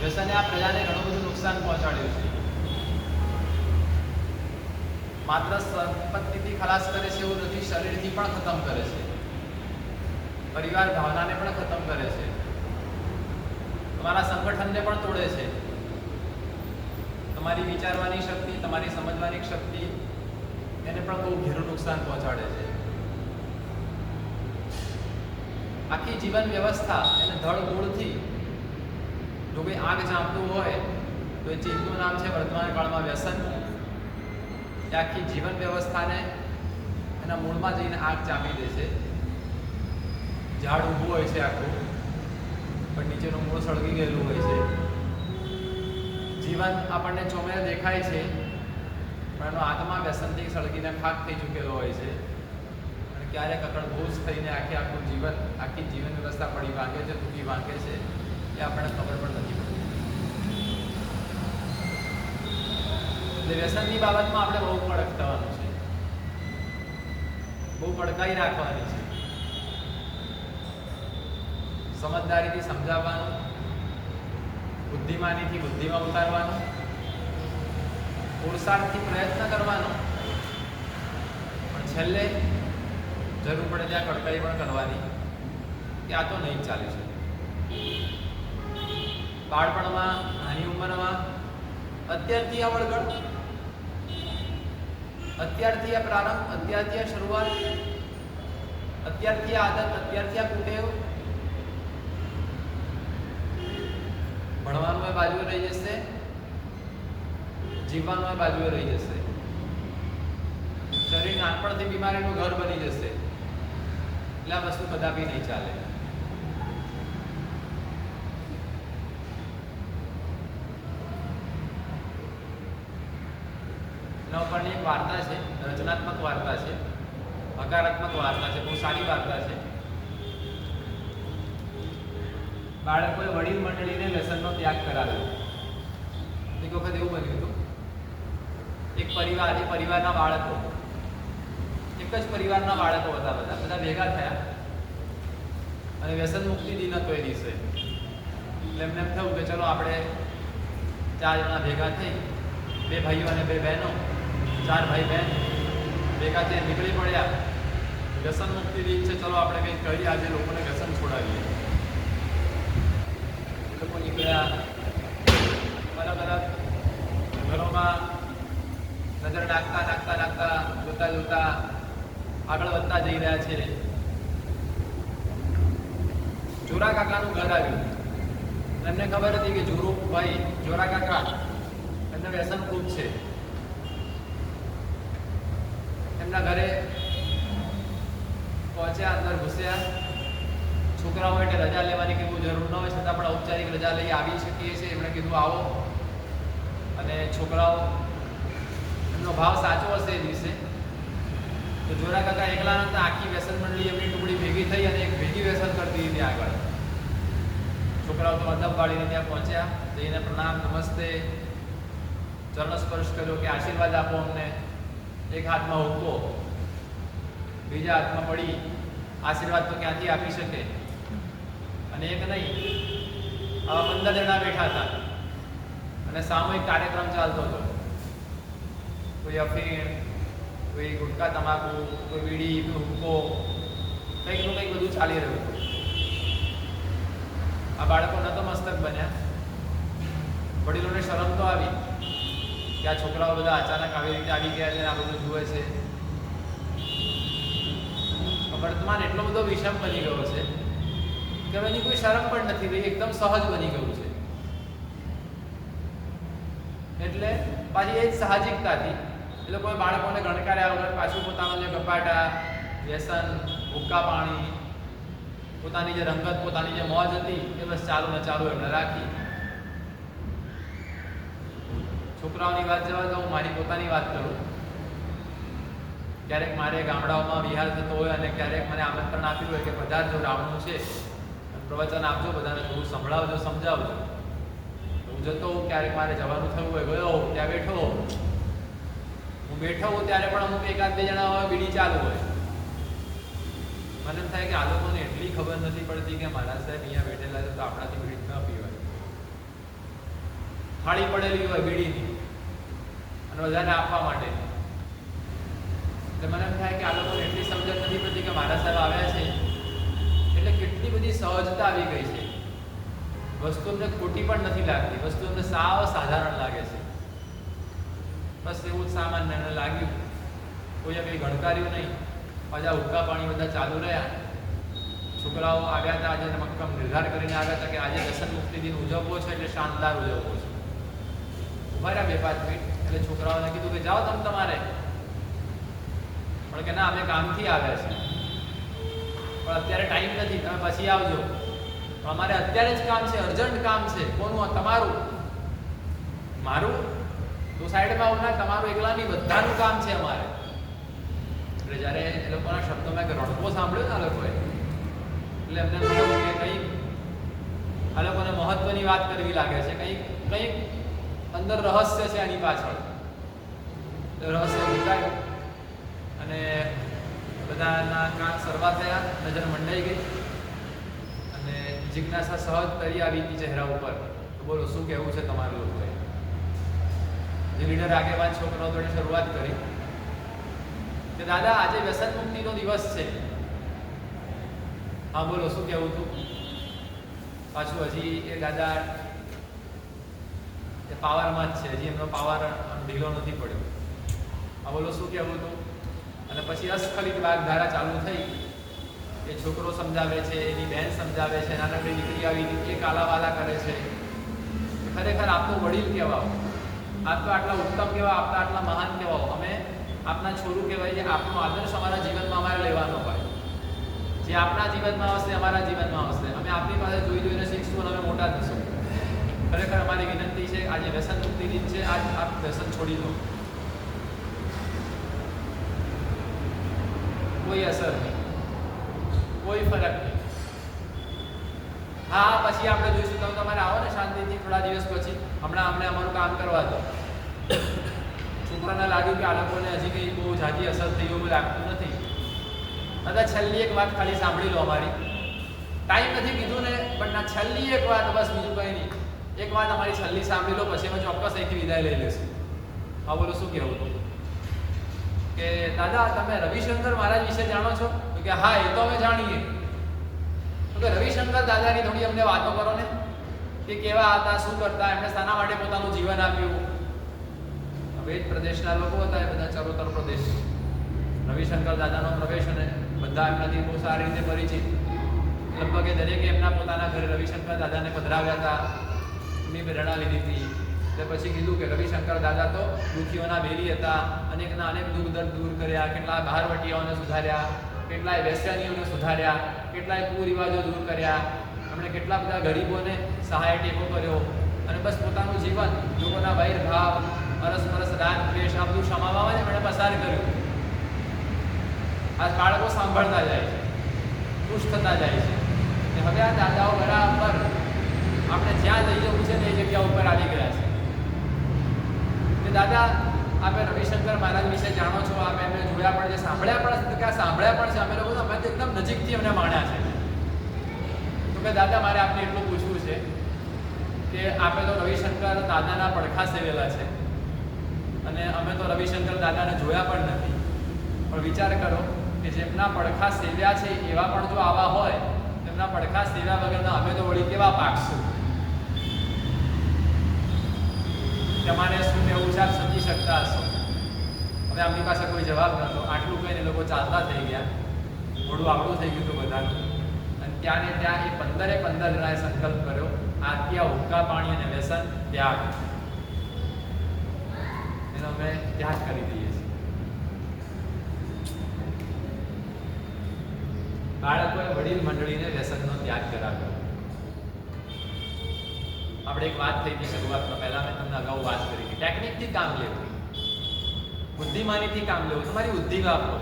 વ્યસને આ પ્રજાને ઘણું બધું નુકસાન પહોંચાડ્યું છે. માત્ર સંપત્તિથી ખલાસ કરે છે એવું નથી, શરીરથી પણ ખતમ કરે છે, પરિવાર ભાવનાને પણ ખતમ કરે છે, તમારા સંગઠનને પણ તોડે છે, તમારી વિચારવાની શક્તિ, તમારી સમજવાની શક્તિ એને પણ બહુ ઘેરું નુકસાન પહોંચાડે છે. આખી જીવન વ્યવસ્થા એને ધડ મૂળથી જો કોઈ આગ ચાંપતું હોય તો એ ચીજનું નામ છે વર્તમાન કાળમાં વ્યસન. એ આખી જીવન વ્યવસ્થાને એના મૂળમાં જઈને આગ ચાંપી દે છે. ઝાડ ઊભું હોય છે આખું, પણ નીચેનું મૂળ સળગી ગયેલું હોય છે. જીવન આપણને ચોમેર દેખાય છે, પણ એનો આત્મા વ્યસનથી સળગીને ખાક થઈ ચૂકેલો હોય છે. અને ક્યારેક અકળભૂસ થઈને આખું જીવન, આખી જીવન વ્યવસ્થા પડી ભાંગે છે, તૂટી ભાંગે છે, એ આપણને ખબર પણ નથી પડતી. એટલે વ્યસનની બાબતમાં આપણે બહુ કડક થવાનું છે, બહુ કડકાઈ રાખવાની છે, સમજદારીથી સમજાવવાનું, બુદ્ધિમાનીથી બુદ્ધિમાં ઉતારવાનું, પુરુષાર્થથી પ્રયત્ન કરવાનો, પણ છેલ્લે જરૂર પડે ત્યાં કડકાઈ પણ કરવાની કે આ તો નહીં ચાલી શકે. બાળપણમાં, નાની ઉંમરમાં અત્યારથી આ વળગણ, અત્યારથી આ પ્રારંભ, અત્યારથી આ શરૂઆત, અત્યારથી આ આદત, અત્યારથી આ કુટેવ, ભણવાનું એ બાજુએ રહી જશે, જીવવાનું એ બાજુએ રહી જશે, શરીર નાનપણથી બીમારીનું ઘર બની જશે. એટલે આ વસ્તુ કદાપી નહીં ચાલે. એના ઉપરની એક વાર્તા છે, રચનાત્મક વાર્તા છે, હકારાત્મક વાર્તા છે, બહુ સારી વાર્તા છે. બાળકોએ વડીલ મંડળીને વ્યસનનો ત્યાગ કરાવ્યો. એક વખત એવું બન્યું હતું, એક પરિવાર, એ પરિવારના બાળકો, એક જ પરિવારના બાળકો હતા, બધા ભેગા થયા અને વ્યસન મુક્તિ દિન હતો એ દિવસે. એટલે એમને એમ થયું કે ચલો આપણે 4 જણા ભેગા થઈ, 2 ભાઈઓ અને 2 બહેનો, 4 ભાઈ બહેન ભેગા થઈ નીકળી પડ્યા. વ્યસન મુક્તિ દિન છે, ચલો આપણે કંઈક કરીએ, આજે લોકોને વ્યસન છોડાવીએ. લોકો નીકળ્યા, અલગ અલગ ઘરોમાં નજર નાખતા જોતા આગળ વધતા જઈ રહ્યા છે. જોરા કાકાનું ઘર આવ્યું. એમને ખબર હતી કે જોરા કાકા એમને વ્યસન ખૂબ છે. એમના ઘરે પહોંચ્યા, અંદર ઘૂસ્યા. છોકરાઓ માટે રજા લેવાની કોઈ જરૂર ન હોય છતાં પણ ઔપચારિક રજા લઈ આવી શકીએ છીએ. એમણે કીધું આવો. અને છોકરાઓ, એમનો ભાવ સાચો હશે એ દિવસે તો જોરા કાકા એકલા નતા, આખી વ્યસન મંડળી એમની ટુકડી ભેગી થઈ અને એક ભેગી વ્યસન કરતી હતી આગળ. છોકરાઓ તો અદબ વાળીને ત્યાં પહોંચ્યા, જઈને પ્રણામ, નમસ્તે, ચરણ સ્પર્શ કર્યો કે આશીર્વાદ આપો અમને. એક હાથમાં હુક્કો, બીજા હાથમાં પડી. આશીર્વાદ તો ક્યાંથી આપી શકે? અને એક નહીં, આવા 15 જણા બેઠા હતા અને સામૂહિક કાર્યક્રમ ચાલતો હતો. કોઈ અફીણ, કોઈ ગુટકા તમાકુ, કોઈ બીડી, કોઈ હુક્કો, કંઈકનું કંઈક બધું ચાલી રહ્યું હતું. આ બાળકો ન તો મસ્તક બન્યા. વડીલોને શરમ તો આવી કે આ છોકરાઓ બધા અચાનક આવી રીતે આવી ગયા છે, આ બધું જુએ છે. વર્તમાન એટલો બધો વિષમ બની ગયો છે કે એની કોઈ શરમ પણ નથી રહી, એકદમ સહજ બની ગયું છે. એટલે પાછી એ જ સાહજિકતાથી એ લોકોએ બાળકોને ગણકાર્યા વગર પાછું પોતાનો જે ગપાટા, વ્યસન, હુક્કા પાણી, પોતાની જે રંગત, પોતાની જે મોજ હતી એ બસ ચાલુ ને ચાલુ એમણે રાખી. છોકરાઓની વાત જવા દઉં, મારી પોતાની વાત કરું. ક્યારેક મારે ગામડાઓમાં વિહાર થતો હોય અને ક્યારેક મને આમંત્રણ આપ્યું હોય કે પધારજો, રાવણું છે, પ્રવચન આપજો, બધાને થોડું સંભળાવજો, સમજાવજો. હું જતો હોઉં, ક્યારેક મારે જવાનું થયું હોય, ગયો હોઉં, ત્યાં બેઠો હોઉં. હું બેઠો હોઉં ત્યારે પણ અમુક 1-2 જણા હોય, બીડી ચાલુ હોય. મને એમ થાય કે આ લોકોને એટલી ખબર નથી પડતી કે મારા સાહેબ અહીંયા બેઠેલા છે તો આપણાથી બીડી ન પીવાય. થાળી પડેલી હોય બીડીની અને બધાને આપવા માટે. એટલે મને એમ થાય કે આ લોકોને એટલી સમજણ નથી પડતી કે મારા સાહેબ આવ્યા છે એટલે કેટલી બધી સહજતા આવી ગઈ છે. વસ્તુ અમને ખોટી પણ નથી લાગતી, વસ્તુ અમને સાવ સાધારણ લાગે છે. બસ એવું જ સામાન્ય લાગ્યું. કોઈએ કંઈ ગણકાર્યું નહીં. પાછા હુક્કા પાણી બધા ચાલુ રહ્યા. છોકરાઓ આવ્યા હતા, આજે મક્કમ નિર્ધાર કરીને આવ્યા હતા કે આજે વ્યસન મુક્તિ દિન ઉજવવો છે એટલે શાનદાર ઉજવવો છે. ઉભા રહ્યા 2-5 મિનિટ. એટલે છોકરાઓને કીધું કે જાઓ તમે તમારે, પણ કે ના અમે કામથી આવ્યા છીએ, પણ અત્યારે ટાઈમ નથી, તમે પછી આવજો. પણ અમારે અત્યારે જ કામ છે, અર્જન્ટ કામ છે. કોનું? તમારું. મારું તો સાઈડમાં ઉભા, તમારું એકલાની બધાનું કામ છે અમારે. એટલે જ્યારે એ લોકોના શબ્દોમાં એક રડકો સાંભળ્યો ને આ લોકોએ, એટલે એમને થયું કે કંઈક આ લોકોને મહત્વની વાત કરવી લાગે છે, કંઈક અંદર રહસ્ય છે આની પાછળ. રહસ્ય ઉતાર્યું અને બધાના કાન સરવા થયા, નજર મંડાઈ ગઈ અને જિજ્ઞાસા સહજ તરી આવી હતી ચહેરા ઉપર. તો બોલો શું કહેવું છે તમારું લોકોએ? જે લીડર આગેવાન છોકરાઓ જોડે શરૂઆત કરી કે દાદા આજે વ્યસન મુક્તિનો દિવસ છે. હા બોલો શું કહેવું હતું? પાછું હજી એ દાદા એ પાવરમાં જ છે, હજી એમનો પાવર ઢીલો નથી પડ્યો. હા બોલો શું કહેવું હતું? અને પછી અસ્ખલિત વાગધારા ચાલુ થઈ. એ છોકરો સમજાવે છે, એની બહેન સમજાવે છે, નાનકડી દીકરી આવી એ કાલાવાલા કરે છે. ખરેખર આપનો વડીલ કહેવાઓ, આપ તો આટલા ઉત્તમ કહેવાઓ, આપના આટલા મહાન કહેવાઓ, અમે આપના છોરું કહેવાય. જે આપનો આદર્શ અમારા જીવનમાં અમારે લેવાનો હોય, જે આપના જીવનમાં આવશે અમારા જીવનમાં આવશે. અમે આપની પાસે જોઈ જોઈને શીખશું અને અમે મોટા થશું. ખરેખર અમારી વિનંતી છે, આજે વ્યસન મુક્તિ દિન છે, આજ આપ વ્યસન છોડી દો. કોઈ અસર નહીં, કોઈ ફરક નહીં. હા પછી આપણે જોઈશું. તમે તમારે આવો ને શાંતિથી થોડા દિવસ પછી. હમણાં અમને અમારું કામ કરવા દો. છોકરાને લાગ્યું કે આ લોકોને હજી કંઈ બહુ જાજી અસર થઈ એવું લાગતું નથી. દાદા છેલ્લી એક વાત ખાલી સાંભળી લો અમારી. ટાઈમ નથી કીધું ને, પણ ના છેલ્લી એક વાત, બસ બીજું કંઈ નહીં. એક વાત અમારી છેલ્લી સાંભળી લો, પછી અમે ચોક્કસ અહીંથી વિદાય લઈ લઈશું. હા બોલો શું કહેવું હતું? કે દાદા તમે રવિશંકર મહારાજ વિશે જાણો છો? તો કે હા એ તો અમે જાણીએ. તો કે રવિશંકર દાદાની થોડી અમને વાતો કરો ને, કે કેવા હતા, શું કરતા, એમણે શાના માટે પોતાનું જીવન આપ્યું. વેદ પ્રદેશના લોકો હતા, એ બધા ચરોતર પ્રદેશ. રવિશંકર દાદાનો પ્રવેશ અને બધા એમનાથી બહુ સારી રીતે પરિચિત. લગભગ એ દરેકે એમના પોતાના ઘરે રવિશંકર દાદાને પધરાવ્યા હતા, એમની પ્રેરણા લીધી હતી. એટલે પછી કીધું કે રવિશંકર દાદા તો દુઃખીઓના બેલી હતા, અનેકના અનેક દુઃખ દર્દ દૂર કર્યા, કેટલા બહારવટીયાઓને સુધાર્યા, કેટલાય વેશ્યાનીઓને સુધાર્યા, કેટલાય કુરિવાજો દૂર કર્યા. એમણે કેટલા બધા ગરીબોને સહાય ટેકો કર્યો અને બસ પોતાનું જીવન લોકોના વૈર ભાવ, અરસપરસ રાગ દ્વેષ આ બધું સમાવવામાં એમણે પસાર કર્યું. આ બાળકો સાંભળતા જાય છે, ખુશ થતા જાય છે. અને હવે આ દાદાઓ બરાબર આપણે જ્યાં લઈ જવું છે ને એ જગ્યા ઉપર આવી ગયા છે. કે દાદા આપણે રવિશંકર મહારાજ વિશે જાણો છો, આપ એમને જોયા પણ છે, સાંભળ્યા પણ છે. સાંભળ્યા પણ છે અમે લોકો, અમે તો એકદમ નજીકથી એમને માણ્યા છે. તો કે દાદા મારે આપને એટલું પૂછવું છે કે આપણે તો રવિશંકર દાદાના પડખા સેવેલા છે અને અમે તો રવિશંકર દાદાને જોયા પણ નથી. પણ વિચાર કરો કે જેમના પડખા સેવ્યા છે એવા પણ જો આવા હોય, તેમના પડખા સેવ્યા વગરના અમે તો વળી કેવા પાકશું? તમારે શું કહેવું છે આપ સમજી શકતા હશો. હવે આપણી પાસે કોઈ જવાબ નહોતો. આટલું કહીને લોકો ચાલતા થઈ ગયા, થોડું આવડું થઈ ગયું હતું બધાનું. અને ત્યાં ને ત્યાં એ 15 જણાએ સંકલ્પ કર્યો, આત્યા હુક્કા પાણી અને વ્યસન ત્યાગ. એનો અમે ત્યાગ કરી દઈએ છીએ. બાળકોએ વડીલ મંડળીને વ્યસનનો ત્યાગ કરાવ્યો. આપણે એક વાત થઈ હતી શરૂઆતમાં, પહેલા મેં તમને અગાઉ વાત કરી હતી, ટેકનિકથી કામ લેવું, બુદ્ધિમાનીથી કામ લેવું. તમારી બુદ્ધિ વાપરો,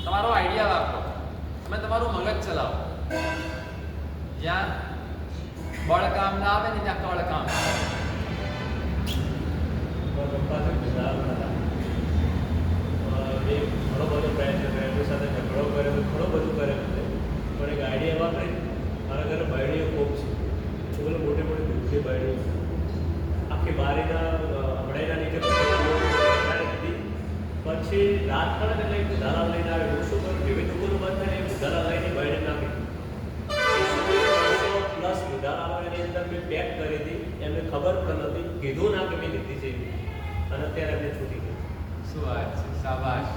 તમારો આઈડિયા વાપરો, તમે તમારું મગજ ચલાવો. જ્યાં બળ કામ ના આવે ને ત્યાં કળ કામ આવે. ઘણો બધો પ્રયત્ન સાથે ઝઘડો કર્યો, ઘણું બધું કરેલું છે, પણ એક આઈડિયા વાપરી. મારા ઘરે બાયડીઓ ખૂબ છે, બોલો મોટી મોટી દૂધની બાયડીઓ, આખી બારી પછી રાત પડે ને એટલે એક દલાલ લઈને આવે. હું શું કરું, જેવી દુકાનો બંધ થાય ને એક દલાલ લઈને બહાર નાખી પ્લસ દલાલો એની અંદર મેં પેક કરી હતી. એમને ખબર પણ નથી, કીધું ના કે મેં લીધી છે એવી. અને અત્યારે એમને છૂટી ગઈ. શું વાત છે, શાબાશ,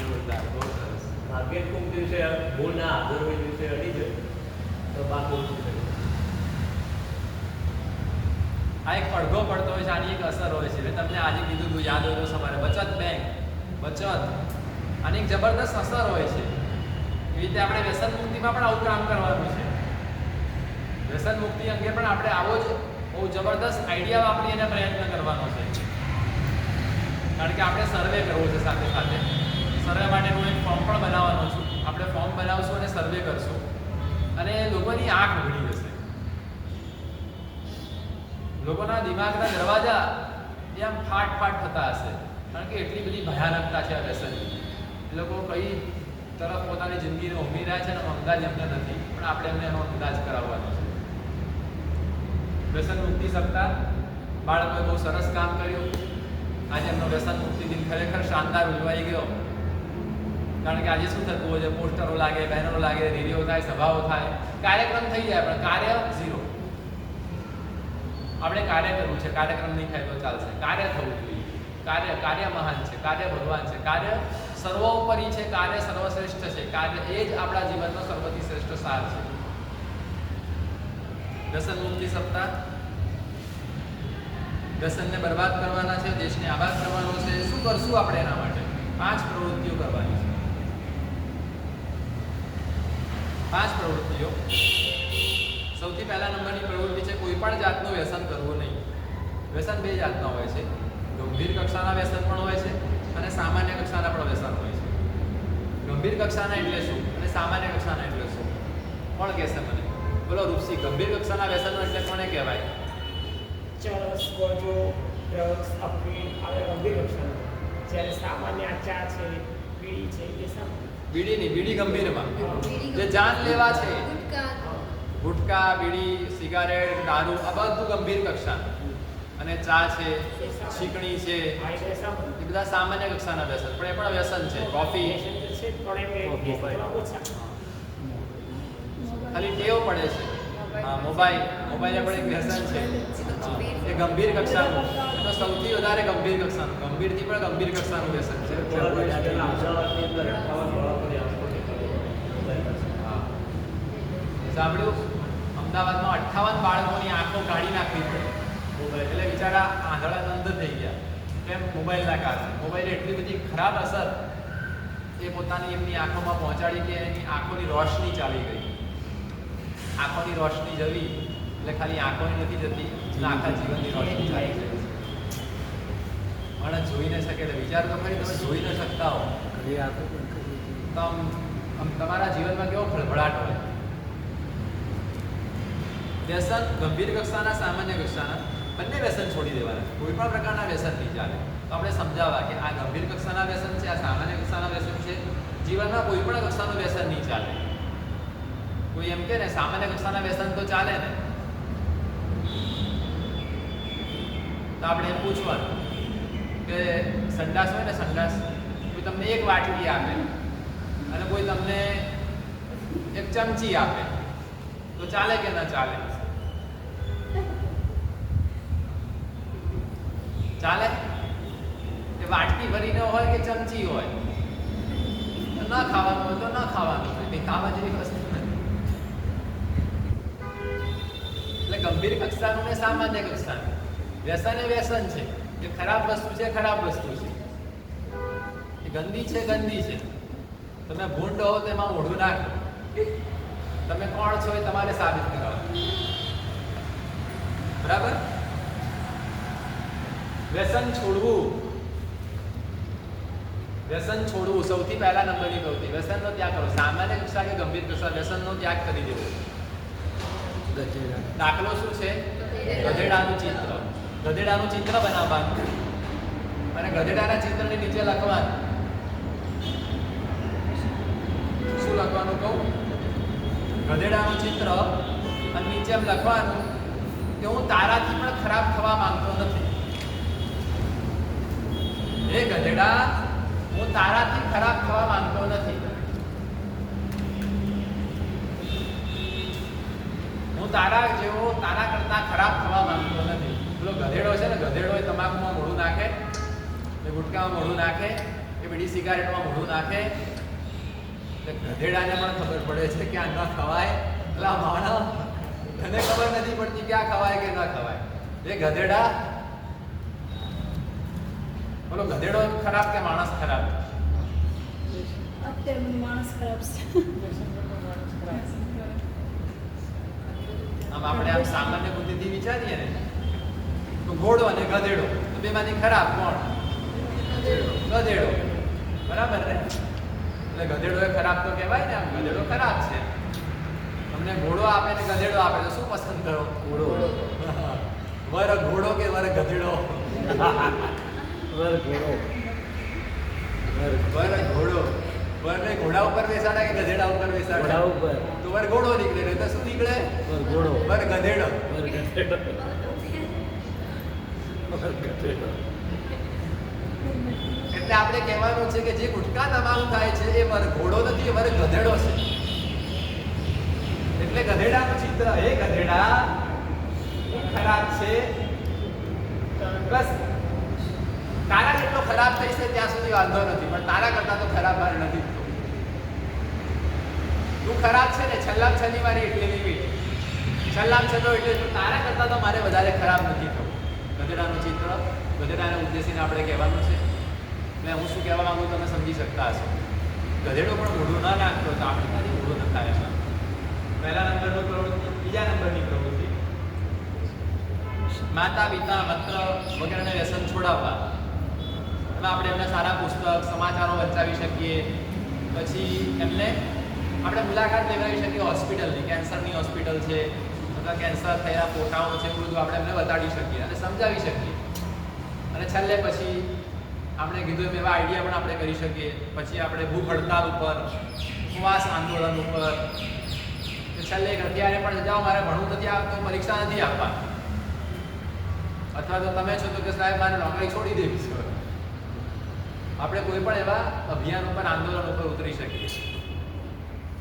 જોરદાર, બહુ સરસ. ભાગ્ય કોક દિવસે હું ના હાજર હોય દિવસે અડી જાય તો બાકી શું કરે. આ એક પડઘો પડતો હોય છે, આની એક અસર હોય છે. મેં તમને આજે કીધું હતું, યાદ હોય તો સવારે, બચત બેંક, બચત, આની એક જબરદસ્ત અસર હોય છે. એવી રીતે આપણે વ્યસન મુક્તિમાં પણ આવું કામ કરવાનું છે. વ્યસન મુક્તિ અંગે પણ આપણે આવો જ બહુ જબરદસ્ત આઈડિયા વાપરી અને પ્રયત્ન કરવાનો છે. કારણ કે આપણે સર્વે કરવો છે સાથે સાથે. સર્વે માટેનું એક ફોર્મ પણ બનાવવાનો છું. આપણે ફોર્મ બનાવશું અને સર્વે કરશું અને લોકોની આંખ ઉઘડી જશે. લોકોના દિમાગના દરવાજા એ આમ ફાટ થતા હશે. કારણ કે એટલી બધી ભયાનકતા છે આ વ્યસનની. એ લોકો કઈ તરફ પોતાની જિંદગીને ઉમી રહ્યા છે એનો અંદાજ એમને નથી, પણ આપણે એમને એનો અંદાજ કરાવવાનો છે. વ્યસન મુક્તિ સપ્તાહ, બાળકોએ બહુ સરસ કામ કર્યું. આજે એમનો વ્યસન મુક્તિ દિન ખરેખર શાનદાર ઉજવાઈ ગયો. કારણ કે આજે શું થતું હોય છે, પોસ્ટરો લાગે, બેનરો લાગે, રેલીઓ થાય, સભાઓ થાય, કાર્યક્રમ થઈ જાય, પણ કાર્ય ઝીરો. આપણે કાર્ય કરવું છે, કાર્યક્રમ નહીં થાય તો ચાલશે. કાર્ય થવું જોઈએ. કાર્ય મહાન છે, કાર્ય ભગવાન છે, કાર્ય સર્વોપરી છે, કાર્ય સર્વશ્રેષ્ઠ છે. કાર્ય એ જ આપણા જીવનનો સર્વથી શ્રેષ્ઠ સાર છે. વ્યસન મુક્તિ સપ્તાહ, વ્યસનને બરબાદ કરવાના છે, દેશને આબાદ કરવાનો છે. શું કરશું આપણે એના માટે? 5 પ્રવૃત્તિઓ કરવાની છે. 5 પ્રવૃત્તિઓ. સૌથી પહેલા નંબરની પ્રવૃત્તિ છે કોઈ પણ જાતનું વ્યસન કરવું નહીં. વ્યસન 2 જાતના હોય છે. ગંભીર કક્ષાના વ્યસન પણ હોય છે અને સામાન્ય કક્ષાના પણ વ્યસન હોય છે. ગંભીર કક્ષાના એટલે શું અને સામાન્ય કક્ષાના એટલે શું? કોણ કહેશે મને? બોલો રૂપસી, ગંભીર કક્ષાના વ્યસનો એટલે કોને કહેવાય? ચરસ, ગોજો, ડ્રગ્સ, અફીણ આવે ગંભીર કક્ષાના. જ્યારે સામાન્ય ચા છે, બીડી છે, એ સામાન્ય. બીડી ગંભીરમાં જે જાન લેવા છે, ગુટકા, બીડી, સિગારેટ, દારૂ, આ બધું ગંભીર કક્ષાનું. અને ચા છે, શીકણી છે, એ બધા સામાન્ય કક્ષાના વ્યસન, પણ એ પણ વ્યસન છે. કોફી ખાલી ટેવ પડે છે. હા, મોબાઈલ પણ એક વ્યસન છે. એ ગંભીર કક્ષાનું, એ તો સૌથી વધારે ગંભીર કક્ષાનું, ગંભીરથી પણ ગંભીર કક્ષાનું વ્યસન છે. સાંભળ્યું? અમદાવાદમાં 58 બાળકોની આંખો કાઢી નાખવી પડી. એટલે બિચારા આંધળા અંધ થઈ ગયા. કેમ? મોબાઈલના કારણે. મોબાઈલે એટલી બધી ખરાબ અસર એ પોતાની એમની આંખોમાં પહોંચાડી કે એની આંખોની રોશની ચાલી ગઈ. આંખોની રોશની જવી એટલે ખાલી આંખોની નથી જતી, આખા જીવનની રોશની ચાલી જાય છે. પણ જોઈ ન શકે તો વિચાર તો ખરી, તમે જોઈ ન શકતા હો તો આમ તમારા જીવનમાં કેવો ખળભળાટ હોય. વ્યસન ગંભીર કક્ષાના, સામાન્ય કક્ષાના બંને વ્યસન છોડી દેવાના. કોઈ પણ પ્રકારના વ્યસન નહીં ચાલે. તો આપણે સમજાવવા કે આ ગંભીર કક્ષાના વ્યસન છે, આ સામાન્ય કક્ષાના વ્યસન છે. જીવનમાં કોઈ પણ કક્ષાનું વ્યસન નહીં ચાલે. કોઈ એમ કે ને સામાન્ય કક્ષાના વ્યસન તો ચાલે ને, તો આપણે એમ પૂછવાનું કે સંડાસ હોય ને, સંડાસ કોઈ તમને એક વાટકી આપે અને કોઈ તમને એક ચમચી આપે, તો ચાલે કે ના ચાલે? ચાલે. એ વાટકી ભરીને હોય કે ચમચી હોય, ન ખાવાનું હોય તો ન ખાવાનું હોય, કંઈ ખાવા જેવી વસ્તુ નથી. એટલે ગંભીર કક્ષાનું ને સામાન્ય કક્ષાનું વ્યસન એ વ્યસન છે. એ ખરાબ વસ્તુ છે, ખરાબ વસ્તુ છે. એ ગંદી છે, ગંદી છે. તમે ભૂંડ હો તો એમાં મોઢું નાખો. તમે કોણ છો એ તમારે સાબિત કરવાનું. બરાબર? વ્યસન છોડવું. વ્યસન છોડવું સૌથી પહેલા નંબરની પ્રવૃત્તિ. વ્યસનનો ત્યાગ કરો. સામાન્ય કક્ષા કે ગંભીર કક્ષા, વ્યસનનો ત્યાગ કરી દેવો. દાખલો શું છે? ગધેડાનું ચિત્ર. ગધેડાનું ચિત્ર બનાવવાનું અને ગધેડાના ચિત્રની નીચે લખવાનું. શું લખવાનું કહું? ગધેડાનું ચિત્ર અને નીચે એમ લખવાનું કે હું તારાથી પણ ખરાબ થવા માંગતો નથી. હે ગધેડા, તારાથી ખરાબ થવા માંગતો નથી. હું તારા જેવો તારા કરતા ખરાબ થવા માંગતો નથી. પેલો ગધેડો છે ને, ગધેડો એ તમાકુમાં મોઢું નાખે, એ ગુટકામાં મોઢું નાખે, એ બીડી સિગારેટમાં મોઢું નાખે, એટલે ગધેડાને પણ ખબર પડે છે કે આ ન ખવાય. એટલે આ માણસ તને ખબર નથી પડતી કે આ ખવાય કે ન ખવાય. એ ગધેડા, બોલો ગધેડો ખરાબ કે માણસ ખરાબ? અત્યારે માણસ ખરાબ છે. આમ આપણે આમ સામાન્ય બુદ્ધિથી વિચારીએ ને તો ઘોડો અને ગધેડો તો બેમાંથી ખરાબ કોણ? ગધેડો. બરાબર ને? એટલે ગધેડો એ ખરાબ તો કહેવાય ને. આમ ગધેડો ખરાબ છે. તમને ઘોડો આપે ને ગધેડો આપે તો શું પસંદ કરો? ઘોડો. વર ઘોડો કે વર ગધેડો? વર ઘોડો. વર ઘોડો. વરને ઘોડા ઉપર બેસાડે કે ગધેડા ઉપર બેસાડે? ઘોડા ઉપર. તો વર ઘોડો નીકળે ને તો શું નીકળે? વર ઘોડો. વર ગધેડો. વર ગધેડો. વર ગધેડો. એટલે આપણે કહેવાનું છે કે જે ગુટકા તમાકુ થાય છે એ વર ઘોડો નથી, એ વર ગધેડો છે. એટલે ગધેડાનું ચિત્ર, એ ગધેડા ખરાબ છે, બસ તારા જેટલો ખરાબ થઈ છે ત્યાં સુધી વાંધો નથી, પણ તારા કરતા તો ખરાબ મારે નથી થતો. તું ખરાબ છે ને, છેલ્લામ છેલ્લી મારી એટલી લિમિટ, છેલ્લામ છેલ્લો એટલે તું તારા કરતા તો મારે વધારે ખરાબ નથી થતું. ગધેડાનું ચિત્ર, ગધેડાને ઉદ્દેશીને આપણે કહેવાનું છે. એટલે હું શું કહેવા માંગુ તમે સમજી શકતા હશો. ગધેડો પણ મોઢું ના નાખતો તો આપણે ક્યાંથી મોઢું ન થાય એમાં. પહેલા નંબરનું પ્રવૃત્તિ. બીજા નંબરની પ્રવૃત્તિ, માતા પિતા મિત્ર વગેરેને વ્યસન છોડાવવા. એમાં આપણે એમને સારા પુસ્તક, સમાચારો વંચાવી શકીએ. પછી એમને આપણે મુલાકાત લેવડાવી શકીએ હોસ્પિટલની, કેન્સરની હોસ્પિટલ છે અથવા કેન્સર થયેલા ફોટાઓ છે, બધું આપણે એમને બતાડી શકીએ અને સમજાવી શકીએ. અને છેલ્લે પછી આપણે કીધું એમ એવા આઈડિયા પણ આપણે કરી શકીએ. પછી આપણે ભૂખ હડતાલ ઉપર, ઉપવાસ આંદોલન ઉપર, છેલ્લે અત્યારે પણ જાઓ મારે ભણવું નથી આવતું, પરીક્ષા નથી આપવા, અથવા તો તમે છો તો કે સાહેબ મારે નોકરી છોડી દેવી છે. આપણે કોઈ પણ એવા અભિયાન ઉપર, આંદોલન ઉપર ઉતરી શકીએ.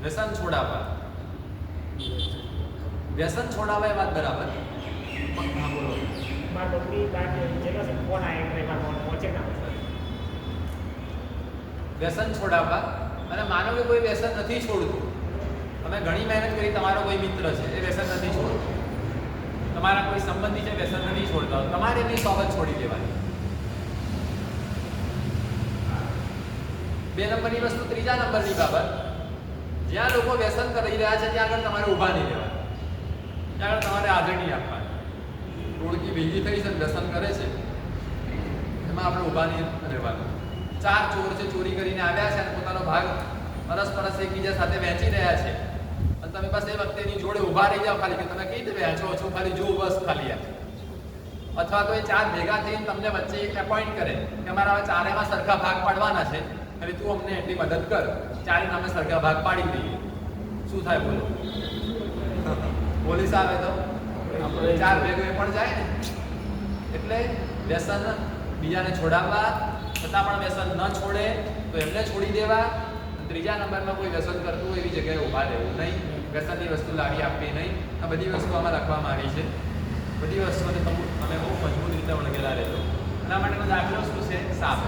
વ્યસન છોડાવવા. વ્યસન છોડાવવા એ વાત બરાબર. હા બોલો. મારા મમ્મી બહાર જેનો છે ફોન આવ્યો એટલે એમાં ફોન પહોંચે ના. વ્યસન છોડાવવા. અને માનો કે કોઈ વ્યસન નથી છોડતું, તમે ઘણી મહેનત કરી, તમારો કોઈ મિત્ર છે એ વ્યસન નથી છોડતો, તમારા કોઈ સંબંધી છે વ્યસન નથી છોડતા, તમારે એની સોબત છોડી દેવાની. 2 નંબરની વસ્તુ. ત્રીજા નંબરની બાબત, જ્યાં લોકો વ્યસન કરી રહ્યા છે ત્યાં આગળ તમારે ઊભા નહીં રહેવાનું, ત્યાં આગળ તમારે હાજર નહીં આપવાની. ટોળકી ભેગી થઈ છે, વ્યસન કરે છે, એમાં આપણે ઊભા નહીં રહેવાનું. 4 ચોર છે, ચોરી કરીને આવ્યા છે અને પોતાનો ભાગ પરસ્પર એકબીજા સાથે વહેંચી રહ્યા છે, અને તમે બસ એ વખતે એની જોડે ઊભા રહી જાઓ ખાલી, કે તમે કઈ રીતે વહેંચો છો, ખાલી જો બસ ખાલી આ. અથવા તો એ 4 ભેગા થઈને તમને વચ્ચે એક એપોઇન્ટ કરે કે અમારા હવે 4એમાં સરખા ભાગ પાડવાના છે, અને તું અમને એટલી મદદ કર, 4 નામે સરખા ભાગ પાડી દઈએ. શું થાય બોલો? પોલીસ આવે તો આપણે 4 ભેગો એ પણ જાય ને. એટલે વ્યસન બીજાને છોડાવવા, છતાં પણ વ્યસન ન છોડે તો એમને છોડી દેવા. ત્રીજા નંબરમાં કોઈ વ્યસન કરતું હોય એવી જગ્યાએ ઊભા રહેવું નહીં, વ્યસનની વસ્તુ લાવી આપવી નહીં. આ બધી વસ્તુ આમાં લખવામાં આવી છે. બધી વસ્તુઓને તમે બહુ મજબૂત રીતે વળગેલા રહેજો. એના માટેનો દાખલો શું છે? સાપ.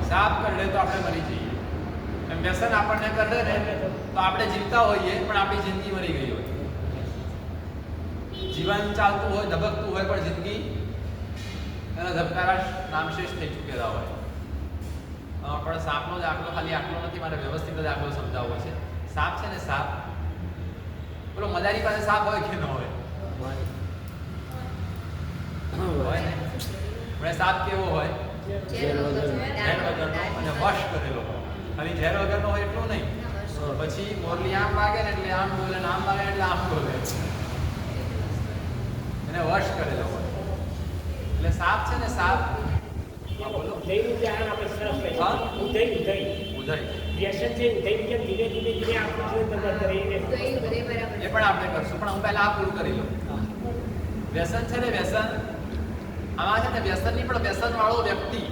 સાપ કરડે તો આપણે મરી જઈએ. એમ વ્યસન આપણને કરડે ને તો આપણે જીવતા હોઈએ પણ આપણી જિંદગી મરી ગઈ હોય. જીવન ચાલતું હોય, ધબકતું હોય, પણ જિંદગી એના ધબકારા નામશેષ થઈ ચૂકેલા હોય. પણ સાપનો દાખલો ખાલી આટલો નથી, મારે વ્યવસ્થિત દાખલો સમજાવવો છે. સાપ છે ને, સાપ પેલો મદારી પાસે સાપ હોય કે ન હોય? હોય ને. પણ સાપ કેવો હોય? ઝેર વગરનો અને વશ કરેલો હોય. ખાલી ઝેર વગરનો હોય એટલું નહીં, પછી મોરલી આમ વાગે ને એટલે આમ બોલે, આમ વાગે એટલે આમ બોલે, એને વશ કરેલો હોય. એટલે સાપ છે ને, સાપ બોલો ઉદયનું ઉદાહરણ આપણે સરસ લઈએ હા? ઉદય ઉદય વ્યસન છે ઉદયની જેમ ધીરે ધીરે આપણું જીવન બંધ કરીને એ પણ આપણે કરશું પણ હું પહેલા આ પૂરું કરી લઉં વ્યસન છે ને વ્યસન આમાં છે ને વ્યસનની પણ વ્યસન વાળો વ્યક્તિ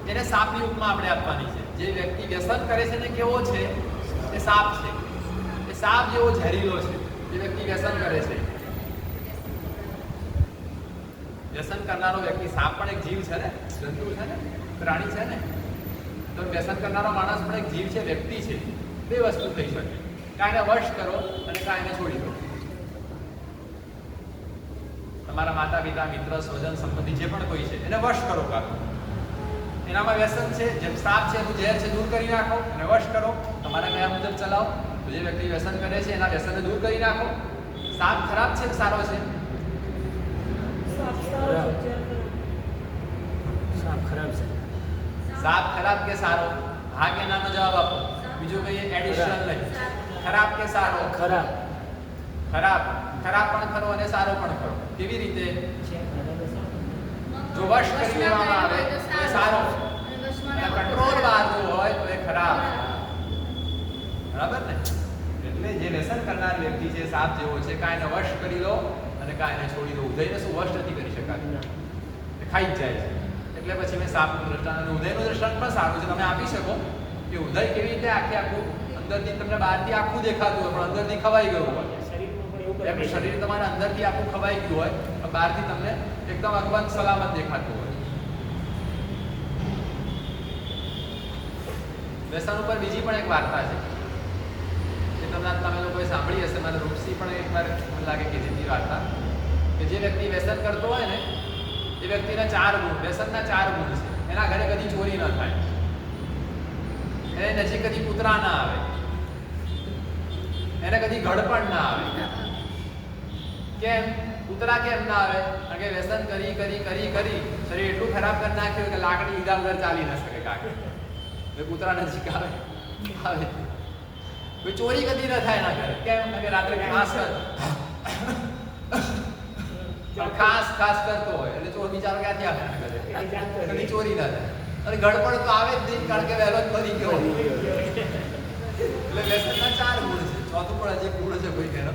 એને સાપની ઉપમા આપણે આપવાની છે જે વ્યક્તિ વ્યસન કરે છે ને કેવો છે એ સાપ છે એ સાપ જેવો ઝેરીલો છે જે વ્યક્તિ વ્યસન કરે છે વ્યસન કરનારો વ્યક્તિ સાપ પણ એક જીવ છે ને જંતુ છે ને પ્રાણી છે ને તો વ્યસન કરનારો માણસ પણ એક જીવ છે વ્યક્તિ છે બે વસ્તુ થઈ શકે કાં એને વશ કરો અને કાં એને છોડી દો તમારા માતા પિતા મિત્ર સ્વજન સંબંધી જે પણ કોઈ છે એને વશ કરો કાં એનામાં વ્યસન છે જેમ સાપ છે એનું ઝેર છે દૂર કરી નાખો અને વશ કરો તમારા કયા મુજબ ચલાવો તો જે વ્યક્તિ વ્યસન કરે છે એના વ્યસનને દૂર કરી નાખો સાપ ખરાબ છે કે સારો છે સાપ ખરાબ છે સાપ ખરાબ કે સારો હા કે નાનો જવાબ આપો બીજું કઈ એડિશન નહીં ખરાબ કે સારો ખરાબ ખરાબ ખરાબ પણ ખરો અને સારો પણ ખરો કેવી રીતે જો વશ કરી લેવામાં આવે તો એ સારો અને કંટ્રોલ બહાર જો હોય તો એ ખરાબ બરાબર ને એટલે જે વ્યસન કરનાર વ્યક્તિ છે સાપ જેવો છે કાં એને વશ કરી લો અને કાં એને છોડી દો ઉદયને શું વશ નથી કરી શકાતું એ ખાઈ જ જાય છે એટલે પછી મેં સાપનું દ્રષ્ટાંત અને ઉદયનું દ્રષ્ટાંત પણ સારું છે તમે આપી શકો કે ઉદય કેવી રીતે આખું અંદરથી તમને બહારથી આખું દેખાતું હોય પણ અંદરથી ખવાઈ ગયું હોય શરીરમાં પણ એવું એમ શરીર તમારા અંદરથી આખું ખવાઈ ગયું હોય પણ બહારથી તમને એકદમ અકબંધ સલામત દેખાતું હોય વ્યસન ઉપર બીજી પણ એક વાર્તા છે જે તમે લોકોએ સાંભળી હશે મને રૂપસી પણ એકવાર મને લાગે કીધી હતી વાર્તા કે જે વ્યક્તિ વ્યસન કરતો હોય ને એ વ્યક્તિના 4 ગુણ વ્યસનના 4 ગુણ છે એના ઘરે કદી ચોરી ન થાય એને નજીક કદી કૂતરા ના આવે એને કદી ગળપણ ના આવે કેમ કૂતરા કેમ ના આવે કારણ કે વ્યસન કરી શરીર એટલું ખરાબ કરી નાખ્યું કે લાકડી લીધા વગર ચાલી ન શકે કાકે કૂતરા નજીક આવે કોઈ ચોરી કદી ન થાય એના ઘરે કેમ કારણ કે રાત્રે ખાસ કરતો હોય એટલે ચોર બિચારો ક્યાંથી આવે એના ઘરે કદી ચોરી ના થાય અને ગડપણ તો આવે જ નહીં કારણ કે વહેલો જ મરી ગયો એટલે વ્યસનના 4 ગુણ છે ચોથું પણ હજી ગુણ છે કોઈ કેનો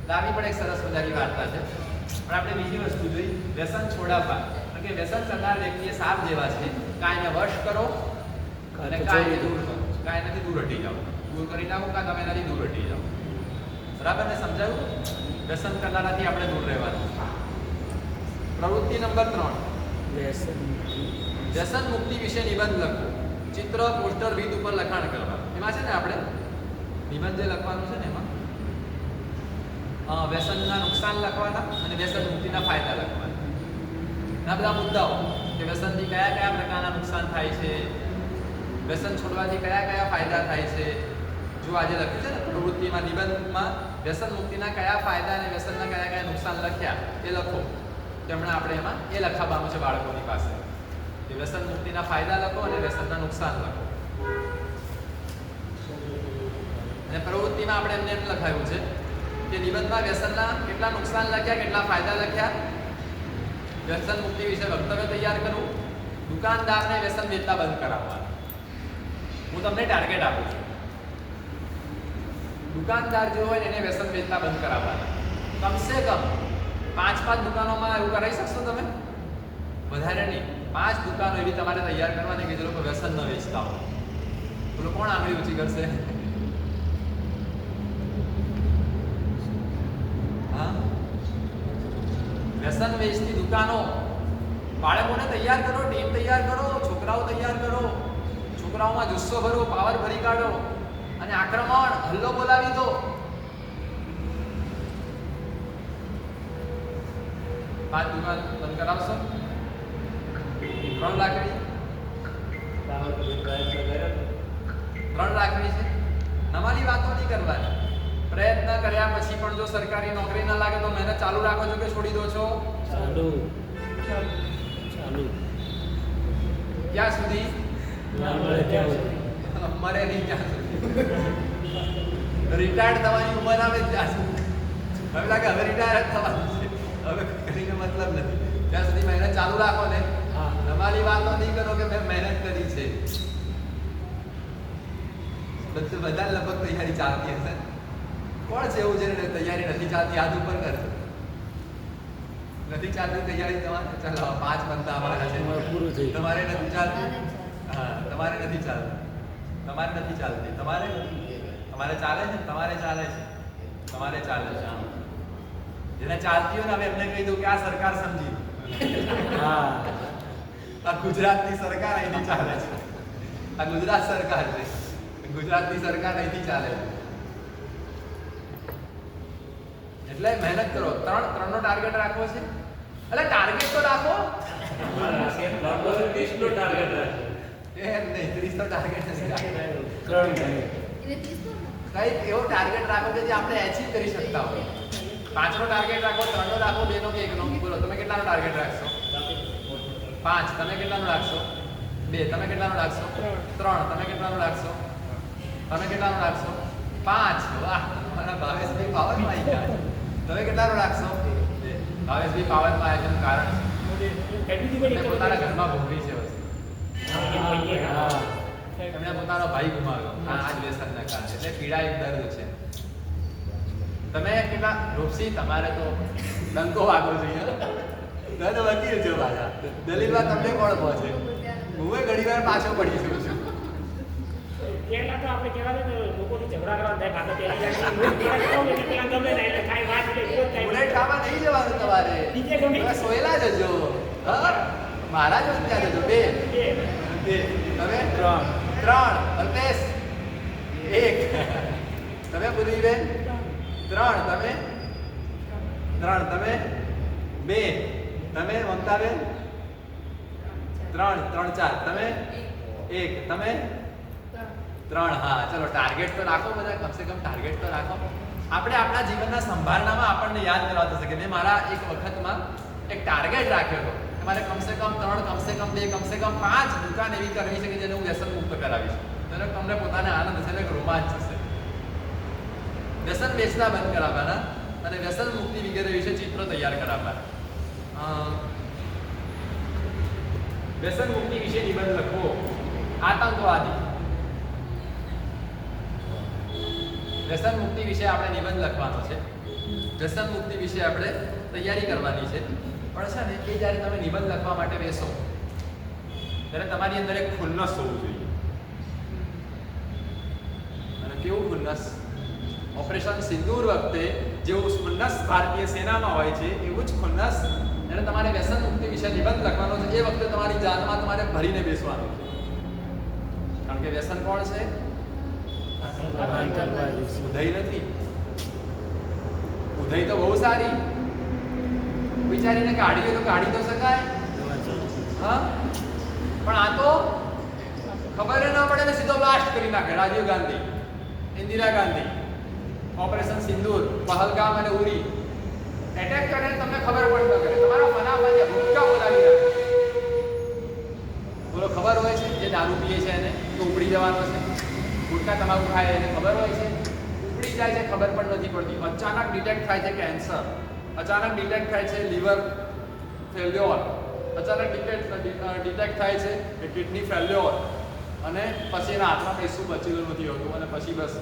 લાવી પણ એક સરસ મજાની વાર્તા છે પણ આપણે બીજી વસ્તુ જોઈ વ્યસન છોડાવવા કારણ કે વ્યસન કરનાર વ્યક્તિએ સાપ જેવા છે કાં એને વશ કરો અને કાં એને દૂર કરો કાં એનાથી દૂર હટી જાઓ દૂર કરી નાખો કાં તમે એનાથી દૂર હટી જાઓ બરાબર ને સમજાયું વ્યસન કરનારાથી આપણે દૂર રહેવાનું પ્રવૃત્તિ નંબર 3 વ્યસન મુક્તિ વિશે નિબંધ લખો ચિત્ર પોસ્ટર ભીત ઉપર લખાણ કરવા એમાં છે ને આપણે નિબંધ જે લખવાનું છે ને એમાં વ્યસનના નુકસાન લખવાના અને વ્યસન મુક્તિના ફાયદા લખવાના આ બધા મુદ્દાઓ કે વ્યસનથી કયા પ્રકારના નુકસાન થાય છે વ્યસન છોડવાથી કયા ફાયદા થાય છે જો આજે લખ્યું છે ને પ્રવૃત્તિમાં નિબંધમાં વ્યસન મુક્તિના કયા ફાયદા અને વ્યસનના કયા નુકસાન લખ્યા એ લખો તેમણે આપણે એમાં એ લખાવવાનું છે બાળકોની પાસે કે વ્યસન મુક્તિના ફાયદા લખો અને વ્યસનના નુકસાન લખો અને પ્રવૃત્તિમાં આપણે એમને એમ લખાયું છે કે નિબંધમાં વ્યસનના કેટલા નુકસાન લખ્યા કેટલા ફાયદા લખ્યા વ્યસન મુક્તિ વિશે વક્તવ્ય તૈયાર કરવું દુકાનદારને વ્યસન વેચતા બંધ કરાવવા હું તમને ટાર્ગેટ આપું છું દુકાનદાર જો હોય એને વ્યસન વેચતા બંધ કરાવવાના કમસે કમ 5 દુકાનોમાં એવું કરાવી શકશો તમે વધારે નહીં 5 દુકાનો એવી તમારે તૈયાર કરવાની કે જે લોકો વ્યસન ન વેચતા હોય બોલો કોણ આંગળી ઊંચી કરશે વ્યસન વેચતી દુકાનો બાળકોને તૈયાર કરો ટીમ તૈયાર કરો છોકરાઓ તૈયાર કરો છોકરાઓમાં જુસ્સો ભરો પાવર ભરી કાઢો અને આક્રમણ હલ્લો બોલાવી દો 5 દુકાન બંધ કરાવશો 3 લાખની 3 લાખની છે નમાલી વાતો નહીં કરવાની પ્રયત્ન કર્યા પછી પણ જો સરકારી નોકરી ન લાગે તો મહેનત ચાલુ રાખો છો કે છોડી દો છો ચાલુ ક્યાં સુધી મરે નહીં ત્યાં સુધી રિટાયર્ડ થવાની ઉંમર આવે ત્યાં સુધી હવે લાગે હવે રિટાયર થવાનું છે હવે કરીને મતલબ નથી ત્યાં સુધી મહેનત ચાલુ રાખો ને હા. તમારી વાતો નહીં કરો કે મેં મહેનત કરી છે. બધા લગભગ તૈયારી ચાલતી હશે. કોણ છે એવું જેને તૈયારી નથી ચાલતી? હાથ ઉપર કરજો. નથી ચાલતી તૈયારી તમારે? ચાલો 5 બંદા અમારા છે. પૂરું થઈ ગયું. તમારે નથી ચાલતી? હા, તમારે નથી ચાલતી. તમારે નથી ચાલતી. તમારે ચાલે છે? તમારે ચાલે છે. તમારે ચાલે છે. હા. જેને ચાલતી હોય ને હવે એમને કહી દઉં કે આ સરકાર સમજી લો. હા. આ ગુજરાતની સરકાર અહીંથી ચાલે છે. આ ગુજરાત સરકાર છે. ગુજરાતની સરકાર અહીંથી ચાલે છે. એટલે મહેનત કરો. 3 નો ટાર્ગેટ રાખવો છે. એટલે ટાર્ગેટ તો રાખો. નો ટાર્ગેટ રાખે. એમ નહીં, 30 નો ટાર્ગેટ નથી રાખવો. 3 ગણે. કંઈક એવો ટાર્ગેટ રાખો કે જે આપણે અચીવ કરી શકતા હોય. 5 નો ટાર્ગેટ રાખો, 3 નો રાખો, 2 નો કે 1 નો. બોલો તમે કેટલાનો ટાર્ગેટ રાખશો? 5. તમે કેટલાનો રાખશો? 2. તમે કેટલાનો રાખશો? 3. તમે કેટલાનો રાખશો? તમે કેટલાનો રાખશો? 5. વાહ, તમારા ભાવેશભાઈ પાવરમાં આવી ગયા છે. તમે કેટલાનો રાખશો? 2. ભાવેશભાઈ પાવરમાં આવ્યા છે કારણ છે પોતાના ઘરમાં ભોગવી છે વસ્તુ. હા. એમણે પોતાનો ભાઈ ગુમાવ્યો આ જ વ્યસનના કારણે. એટલે પીડા એક દર્દ છે. તમે કેટલા રૂપસી? તમારે તો ડંકો વાગવો જોઈએ. તમે વકીલ છો પાછા. દલીલમાં તમને કોણ પહોંચે? હું ઘણી વાર પાછો પડી શકું છું. પહેલા તો આપણે કહેવાય ને લોકોથી ઝઘડા કરવાનું થાય કાં તો પેલા ગમે ને એટલે કાંઈ વાત એટલે વિરોધ થાય. બુલેટ ખાવા નહીં જવાનું તમારે. બીજે ગમે. તમે સોયલા જજો. હા, મારા જ ત્યાં જજો. 2. તમે 3. અલ્પેશ 1. તમે પૂર્વીબેન 3. તમે 3. તમે 2. તમે મમતાબેન 3. 3 4. તમે 1. તમે 3. હા, ચલો ટાર્ગેટ તો રાખો બધા. કમસે કમ ટાર્ગેટ તો રાખો. આપણે આપણા જીવનના સંભાળનામાં આપણને યાદ કરાવતા હશે કે મેં મારા એક વખતમાં એક ટાર્ગેટ રાખ્યો હતો કે મારે કમસે કમ 3, કમસે કમ 2, કમસે કમ 5 દુકાન એવી કરવી છે કે જેને હું વ્યસન મુક્ત કરાવીશ. તો તમને પોતાને આનંદ થશે, એક રોમાંચ થશે. વ્યસન વેચના બંધ કરાવવાના અને વ્યસન મુક્તિ વગેરે વિશે ચિત્રો તૈયાર કરાવવાના. વ્યસન મુક્તિ વિશે નિબંધ લખવો. આતંકવાદી. વ્યસન મુક્તિ વિશે આપણે નિબંધ લખવાનો છે. વ્યસન મુક્તિ વિશે આપણે તૈયારી કરવાની છે. પણ છે ને એ જ્યારે તમે નિબંધ લખવા માટે બેસો ત્યારે તમારી અંદર એક ખુન્નસ હોવું જોઈએ. અને કેવું ખુન્નસ? ઓપરેશન સિંદૂર વખતે જેવું ખુન્નસ ભારતીય સેનામાં હોય છે એવું જ ખુન્નસ એટલે તમારે વ્યસન મુક્તિ વિશે નિબંધ લખવાનો છે. એ વખતે તમારી જાનમાં તમારે ભરીને બેસવાનું છે. કારણ કે વ્યસન કોણ છે? ઉદય નથી. ઉદય તો બહુ સારી. વિચારીને કાઢીએ તો કાઢી તો શકાય. હા, પણ આ તો ખબર ના પડે ને સીધો બ્લાસ્ટ કરી નાખે. રાજીવ ગાંધી, ઇન્દિરા ગાંધી, ઓપરેશન સિંદૂર, પહલગામ અને ઉરી એટેક કરે તમને ખબર પણ ન કરે. તમારા મનામાં ભૂક્કા બોલાવી નાખે. બોલો, ખબર હોય છે જે દારૂ પીએ છે એને તો ઉપડી જવાનો છે. ગુટકા તમાકુ ખાય એને ખબર હોય છે, ઉપડી જાય છે, ખબર પણ નથી પડતી. અચાનક ડિટેક્ટ થાય છે કેન્સર, અચાનક ડિટેક્ટ થાય છે લીવર ફેલ્યોર, અચાનક ડિટેક્ટ થાય છે કે કિડની ફેલ્યોર, અને પછી એના હાથમાં કંઈ શું બચેલું નથી હોતું અને પછી બસ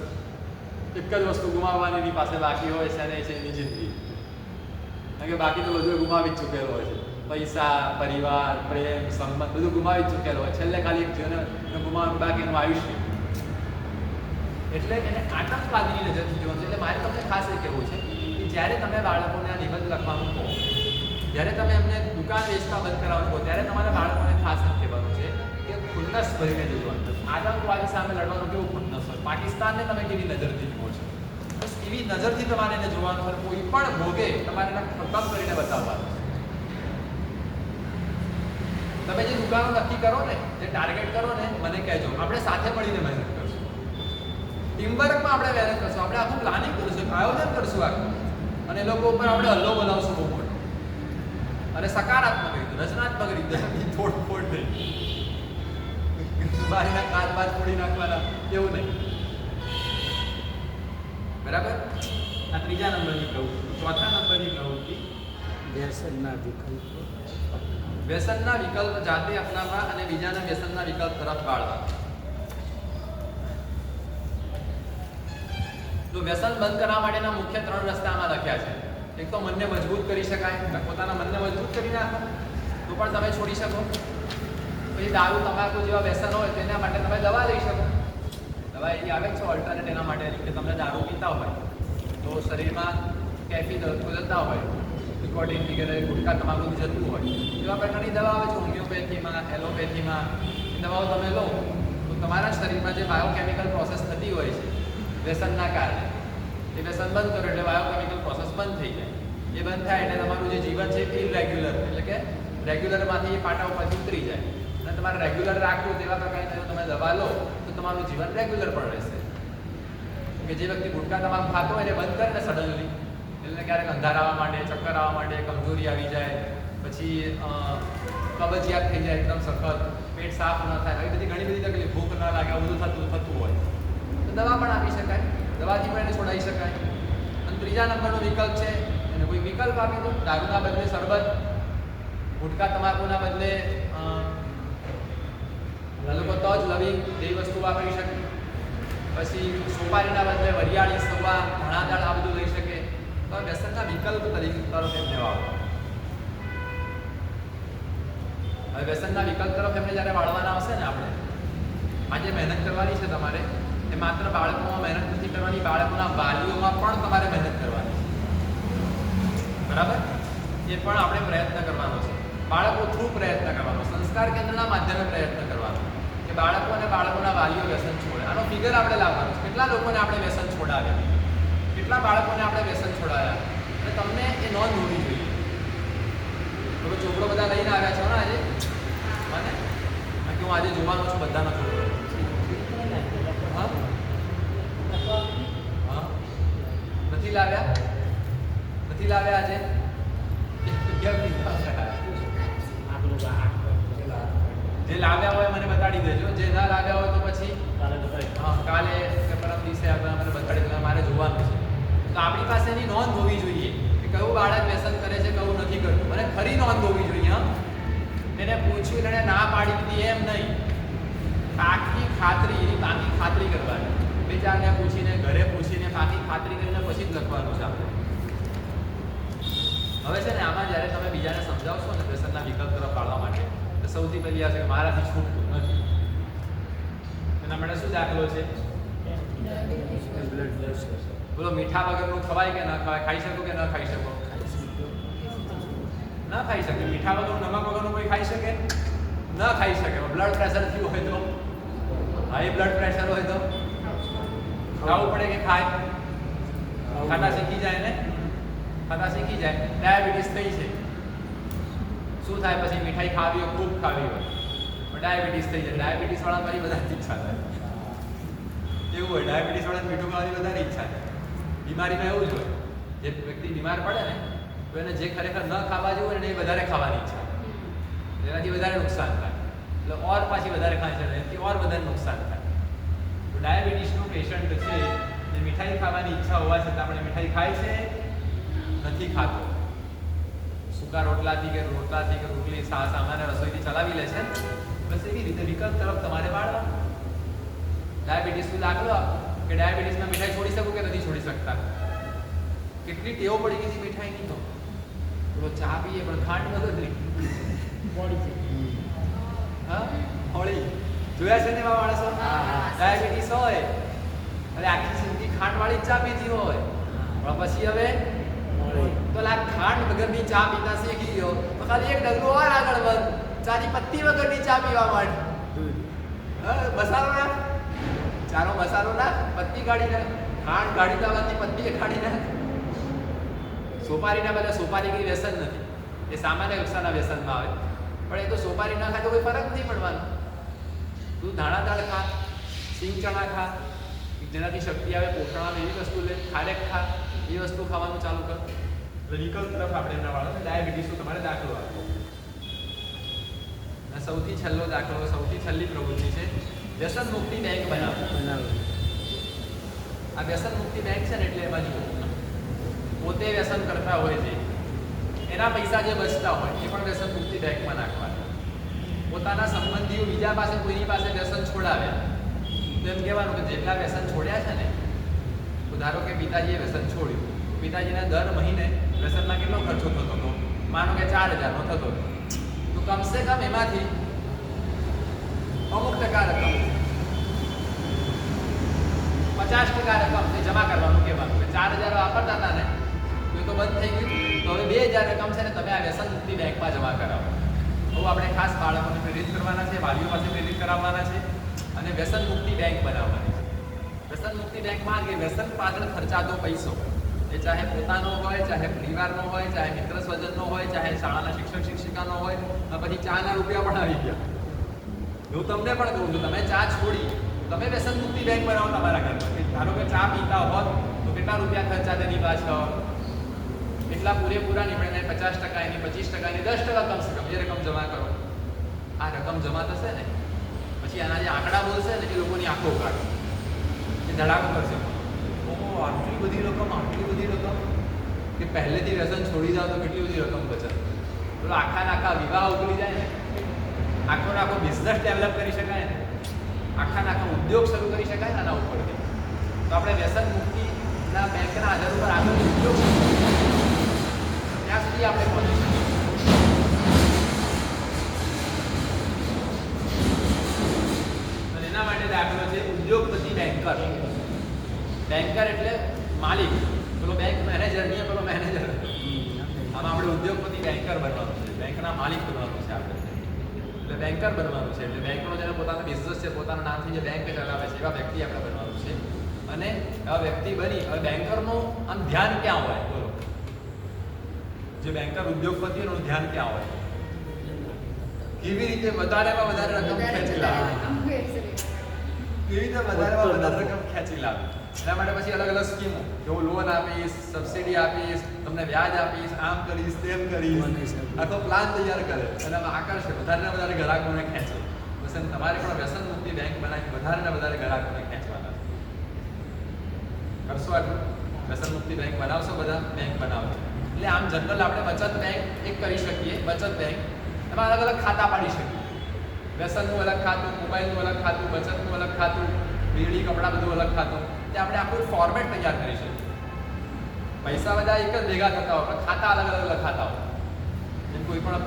એક જ વસ્તુ ગુમાવવાની એની પાસે બાકી હોય છે અને એ છે એની જિંદગી. કારણ કે બાકી તો બધું ગુમાવી જ ચૂકેલો હોય છે. પૈસા, પરિવાર, પ્રેમ, સંબંધ બધું ગુમાવી જ ચૂકેલો હોય. છેલ્લે ખાલી એક જીવન ગુમાવવાનું બાકી એનું આયુષ્ય. એટલે એને આતંકવાદીની નજરથી જોવાનું છે. એટલે મારે તમને ખાસ એ કહેવું છે કે જ્યારે તમે બાળકોને આ નિબંધ લખવાનું કહો, જ્યારે તમે એમને દુકાન વેચતા બંધ કરાવવાનું કહો, ત્યારે તમારે બાળકોને ખાસ એમ કહેવાનું છે કે ખુન્નસ ભરીને જોવાનું. આતંકવાદી સામે લડવાનું કેવું ખુન્નસ હોય, પાકિસ્તાનને તમે કેવી નજરથી જુઓ છો, બસ એવી નજરથી તમારે એને જોવાનું હોય. કોઈ પણ ભોગે તમારે એને ખતમ કરીને બતાવવાનું. તમે જે દુકાનો નક્કી કરો ને, જે ટાર્ગેટ કરો ને, મને કહેજો. આપણે સાથે મળીને મહેનત કરશું. ટીમવર્કમાં આપણે મહેનત કરશું. આપણે આખું પ્લાનિંગ કરીશું, આયોજન કરશું આખું, અને એ લોકો ઉપર આપણે હલ્લો બનાવશું બહુ મોટો, અને સકારાત્મક રીતે, રચનાત્મક રીતે, તોડફોડ નહીં, બારીના કાચ બાજ તોડી નાખવાના એવું નહીં. બરાબર? આ ત્રીજા નંબરની પ્રવૃત્તિ. ચોથા નંબરની પ્રવૃત્તિ વ્યસનના વિકલ્પો વ્યસનના વિકલ્પ જાતે અપનાવવા અને બીજાના વ્યસનના વિકલ્પ તરફ વાળવા. તો વ્યસન બંધ કરવા માટેના મુખ્ય 3 રસ્તા આમાં લખ્યા છે. એક તો મનને મજબૂત કરી શકાય, પોતાના મનને મજબૂત કરી નાખો તો પણ તમે છોડી શકો. પછી દારૂ તમાકુ જેવા વ્યસન હોય તેના માટે તમે દવા લઈ શકો. દવા એવી આવે છે ઓલ્ટરનેટ એના માટે કે તમે દારૂ પીતા હોય તો શરીરમાં કેફીન જતા હોય, નિકોટિન વગેરે ગુટકા તમાકુ જતું હોય, એવા પ્રકારની દવા આવે છે હોમિયોપેથીમાં, એલોપેથીમાં. એ દવાઓ તમે લો તો તમારા શરીરમાં જે બાયોકેમિકલ પ્રોસેસ થતી હોય છે વ્યસનના કારણે, એ વ્યસન બંધ કરો એટલે બાયોકેમિકલ પ્રોસેસ બંધ થઈ જાય. એ બંધ થાય એટલે તમારું જે જીવન છે એ ઇરેગ્યુલર, એટલે કે રેગ્યુલરમાંથી એ પાટા ઉપરથી ઉતરી જાય. અને તમારે રેગ્યુલર રાખવું તેવા પ્રકારની તમે દવા લો તો તમારું જીવન રેગ્યુલર પણ રહેશે. કે જે વ્યક્તિ ગુટકા તમાકુ ખાતો હોય એને બંધ કરે ને સડનલી, એટલે ક્યારેક અંધાર આવવા માંડે, ચક્કર આવવા માંડે, કમજોરી આવી જાય, પછી કબજિયાત થઈ જાય એકદમ સખત, પેટ સાફ ન થાય, આવી બધી ઘણી બધી તકલીફ, ભૂખ ન લાગે, આવું બધું થતું હોય તો દવા પણ આપી શકાય, દવાથી પણ એને છોડાવી શકાય. અને 3જા નંબરનો વિકલ્પ છે એને કોઈ વિકલ્પ આપી દો. દારૂના બદલે શરબત, ગુટકા તમાકુના બદલે લોકો તજ, લવિંગ એવી વસ્તુ વાપરી શકે. પછી સોપારીના બદલે વરિયાળી, સવા, ધાણા દાળ આ બધું લઈ શકે. તો વ્યસનના વિકલ્પ તરીકે તરફ એમને વાળો. હવે વ્યસનના વિકલ્પ તરફ એમને જ્યારે વાળવાના આવશે ને, આપણે આજે મહેનત કરવાની છે તમારે, એ માત્ર બાળકોમાં મહેનત નથી કરવાની, બાળકોના વાલીઓમાં પણ તમારે મહેનત કરવાની છે. બરાબર? એ પણ આપણે પ્રયત્ન કરવાનો છે. બાળકો થ્રુ પ્રયત્ન કરવાનો, સંસ્કાર કેન્દ્રના માધ્યમે પ્રયત્ન કરવાનો કે બાળકો અને બાળકોના વાલીઓ વ્યસન છોડે. આનો ફિગર આપણે લાવવાનો છે. કેટલા લોકોને આપણે વ્યસન છોડાવ્યા, કેટલા બાળકોને આપણે વ્યસન છોડાવ્યા, અને તમને એ નોંધ હોવી જોઈએ. થોડો ચોપડો બધા લઈને આવ્યા છો ને આજે? મને કે હું આજે જોવાનો છું બધાનો ચોપડો. હા હા નથી લાવ્યા? નથી લાવ્યા આજે? જે લાવ્યા હોય મને બતાડી દેજો, જે ના લાવ્યા હોય તો પછી કાલે કે પરમ દિવસે આપણે મને બતાડી દેજો, મારે જોવાનું છે. તો આપણી પાસે એની નોંધ હોવી જોઈએ કે કયું બાળક વ્યસન કરે છે, કયું નથી કરતું. મને ખરી નોંધ હોવી જોઈએ. હા, એને પૂછ્યું એને ના પાડી દીધી એમ નહીં, પાકી ખાતરી, એની પાકી ખાતરી કરવાની. બીજાને પૂછીને, ઘરે પૂછીને પાકી ખાતરી કરીને પછી જ લખવાનું છે આપણે. હવે છે ને આમાં જ્યારે તમે બીજાને સમજાવશો ને વ્યસનના વિકલ્પ તરફ વાળવા માટે, તો સૌથી પહેલી આ છે કે મારાથી છૂટતું નથી. એના માટે શું દાખલો છે? બોલો, મીઠા વગરનું ખવાય કે ના ખવાય? ખાઈ શકો કે ન ખાઈ શકો? ના ખાઈ શકે. મીઠા વગરનું, નમક વગરનું કોઈ ખાઈ શકે? ન ખાઈ શકે. બ્લડ પ્રેશર થયું હોય તો, હાઈ બ્લડ પ્રેશર હોય તો ખાવું પડે કે ખાય? ખાતા શીખી જાય ને, ખાતા શીખી જાય. ડાયાબિટીસ થઈ છે, શું થાય પછી? મીઠાઈ ખાવી હોય, ખૂબ ખાવી હોય, ડાયાબિટીસ થઈ જાય. ડાયાબિટીસ વાળા મારી વધારે ઈચ્છા થાય. એવું હોય, ડાયાબિટીસ વાળા મીઠું ખાવાની વધારે ઈચ્છા થાય. બીમારીમાં એવું જ હોય, જે વ્યક્તિ બીમાર પડે ને તો એને જે ખરેખર ન ખાવા જેવું ને એ વધારે ખાવાની ઈચ્છા થાય, એનાથી વધારે નુકસાન થાય. એટલે ઓર પાછી વધારે ખાય છે, એનાથી ઓર વધારે નુકસાન થાય. તો ડાયાબિટીસનો પેશન્ટ છે, જે મીઠાઈ ખાવાની ઈચ્છા હોવા છતાં આપણે મીઠાઈ ખાય છે, નથી ખાતો. સૂકા રોટલાથી કે રોટલી સામાન્ય રસોઈથી ચલાવી લે છે. બસ એવી રીતે વિકલ્પ તરફ તમારે વાળવા. ડાયાબિટીસનો દાખલો આપો કે ડાયાબિટીસમાં મીઠાઈ છોડી શકું કે નથી છોડી શકતા? કેટલી ટેવો પડી ગઈ છે મીઠાઈની. તો થોડો ચા પીએ પણ ખાંડ વગર હા હોળી જોયા છે ને એવા માણસો? ડાયાબિટીસ હોય અને આખી જિંદગી ખાંડવાળી ચા પીધી હોય, પણ પછી હવે તો ખાંડ વગરની ચા પીતા શીખી ગયો તો ખાલી એક ડગલું વાર આગળ વધ, ચાની પત્તી વગરની ચા પીવા માંડ. મસાલો ના, ચાનો મસાલો ના, પત્તી કાઢી નાખ, ખાંડ કાઢી દેવાની, પત્તી કાઢી નાખ. સોપારીના બદલે સોપારી કઈ વ્યસન નથી, એ સામાન્ય કક્ષાના વ્યસનમાં આવે. પણ એ તો સોપારી ના ખાય તો કોઈ ફરક નથી પડવાનો. તું ધાણા દાળ ખા, સિંગ ચણા ખા, જેનાથી શક્તિ આવે, પોષણ આવે એવી વસ્તુ લે. ખારેક ખા, એ વસ્તુ ખાવાનું ચાલુ કર. એટલે વિકલ્પ તરફ આપણે એમના વાળા ડાયાબિટીસનો તમારે દાખલો આપો. અને સૌથી છેલ્લો દાખલો, સૌથી છેલ્લી પ્રવૃત્તિ છે વ્યસન મુક્તિ બેંક બનાવવું. આ વ્યસન મુક્તિ બેંક છે ને, એટલે એમાં જુઓ, પોતે વ્યસન કરતા હોય છે એના પૈસા જે બચતા હોય એ પણ વ્યસન મુક્તિ બેંકમાં નાખવાના. પોતાના સંબંધીઓ બીજા પાસે કોઈની પાસે વ્યસન છોડાવ્યા તો એમ કહેવાનું કે જેટલા વ્યસન છોડ્યા છે ને, તો ધારો કે પિતાજીએ વ્યસન છોડ્યું, પિતાજીના દર મહિને વ્યસનમાં કેટલો ખર્ચો થતો હતો? માનો કે 4,000નો થતો હતો, તો કમસે કમ એમાંથી અમુક ટકા રકમ 50% રકમ એ જમા કરવાનું કહેવાનું કે 4,000 વાપરતા હતા ને તો એ તો બંધ થઈ ગયું, તો હવે 2,000 રકમ છે ને તમે આ વ્યસન મુક્તિ બેંકમાં જમા કરાવો. હવે આપણે ખાસ બાળકોને પ્રેરિત કરવાના છે, વાલીઓ પાસે પ્રેરિત કરાવવાના છે અને વ્યસન મુક્તિ બેંક બનાવવાની છે. વ્યસન મુક્તિ બેંકમાં કે વ્યસન પાછળ ખર્ચાતો પૈસો, એ ચાહે પોતાનો હોય, ચાહે પરિવારનો હોય, ચાહે મિત્ર સ્વજનનો હોય, ચાહે શાળાના શિક્ષક શિક્ષિકાનો હોય, પછી ચાના રૂપિયા પણ આવી ગયા. હું તમને પણ કહું છું, તમે ચા છોડી તમે વ્યસન મુક્તિ બેંક બનાવો તમારા ઘરમાં. ધારો કે ચા પીતા હોત તો કેટલા રૂપિયા ખર્ચા તેની પાછળ, એટલા પૂરેપૂરા નીકળે 50%, એની 25%, એની 10% કમસે કમ એ રકમ જમા કરો. આ રકમ જમા થશે ને પછી આના જે આંકડા બોલશે ને એ લોકોની આંખો કાઢો, એ ધડાકો કરશે. ઓહો, આટલી બધી રકમ કે પહેલેથી વ્યસન છોડી જાવ તો કેટલી બધી રકમ બચત. તો આખા વિવાહ ઉકળી જાય ને, આખો બિઝનેસ ડેવલપ કરી શકાય ને, આખા ઉદ્યોગ શરૂ કરી શકાય આના ઉપરથી. તો આપણે વ્યસન મુક્તિના બેંકના આધાર ઉપર આગળ ઉદ્યોગ ત્યાં સુધી આપણે પહોંચી શકીએ. અને એના માટે દાખલો છે ઉદ્યોગપતિ બેંકર. બેંકર એટલે માલિક, પેલો બેંક મેનેજર નહીં, પેલો મેનેજર. આમાં આપણે ઉદ્યોગપતિ બેંકર બનવાનું છે, બેંકના માલિક બનવાનું છે આપણે. એટલે બેંકર બનવાનું છે, એટલે બેંકનો જેને પોતાનો બિઝનેસ છે, પોતાના નામથી જે બેંક ચલાવે છે એવા વ્યક્તિ આપણે બનવાનું છે. અને એવા વ્યક્તિ બની હવે બેંકરનું આમ ધ્યાન ક્યાં હોય? બોલો, જે બેંકર ઉદ્યોગપતિઓનું ધ્યાન ક્યાં હોય? કેવી રીતે વધારેમાં વધારે રકમ ખેંચી લાવે, એના માટે પછી અલગ અલગ સ્કીમો, કે હું લોન આપીશ, સબસિડી આપીશ, તમને વ્યાજ આપીશ, આમ કરીશ, તેમ કરીશ, આખો પ્લાન તૈયાર કરે અને આકર્ષે, વધારે ને વધારે ગ્રાહકોને ખેંચે. બસ તમારે પણ વ્યસન મુક્તિ બેંક બનાવી વધારે ને વધારે ગ્રાહકોને ખેંચવાના કરશો. આટલું વ્યસન મુક્તિ બેંક બનાવશો, બધા બેંક બનાવજો. એટલે આમ જનરલ આપણે બચત બેંક એક કરી શકીએ, બચત બેંક એમાં અલગ અલગ ખાતા પાડી શકીએ. વ્યસનનું અલગ ખાતું, મોબાઈલનું અલગ ખાતું, બચતનું અલગ ખાતું, વીજળી કપડાં બધું અલગ ખાતું. તે આપણે આખું ફોર્મેટ તૈયાર કરી શકીએ. પૈસા બધા એક જ ભેગા થતા હોય પણ ખાતા અલગ અલગ ખાતા હોય. જેમ કોઈ પણ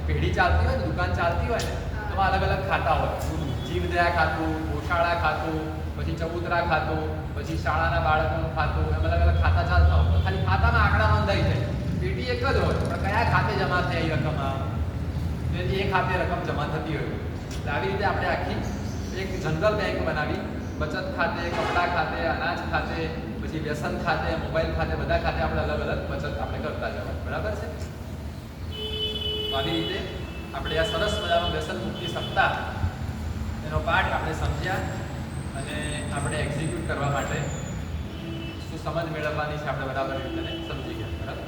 પેઢી ચાલતી હોય ને, દુકાન ચાલતી હોય ને, તો અલગ અલગ ખાતા હોય. જીવદયા ખાતું, ગોશાળા ખાતું, પછી ચબૂતરા ખાતું, પછી શાળાના બાળકોનું ખાતું, એમ અલગ અલગ ખાતા ચાલતા હોય. ખાલી ખાતામાં આંકડા નોંધાઈ જાય, પેઢી એક જ હોય પણ કયા ખાતે જમા થાય એ રકમ, એ ખાતે રકમ જમા થતી હોય. એટલે આવી રીતે આપણે આખી એક જનરલ બેંક બનાવી, બચત ખાતે, કપડાં ખાતે, અનાજ ખાતે, પછી વ્યસન ખાતે, મોબાઈલ ખાતે, બધા ખાતે આપણે અલગ અલગ બચત આપણે કરતા જવા. બરાબર છે? તો આવી રીતે આપણે આ સરસ મજાનો વ્યસન મુક્તિ સપ્તાહ એનો પાઠ આપણે સમજ્યા અને આપણે એક્ઝિક્યુટ કરવા માટે શું સમજ મેળવવાની છે આપણે બરાબર રીતે સમજી ગયા. બરાબર?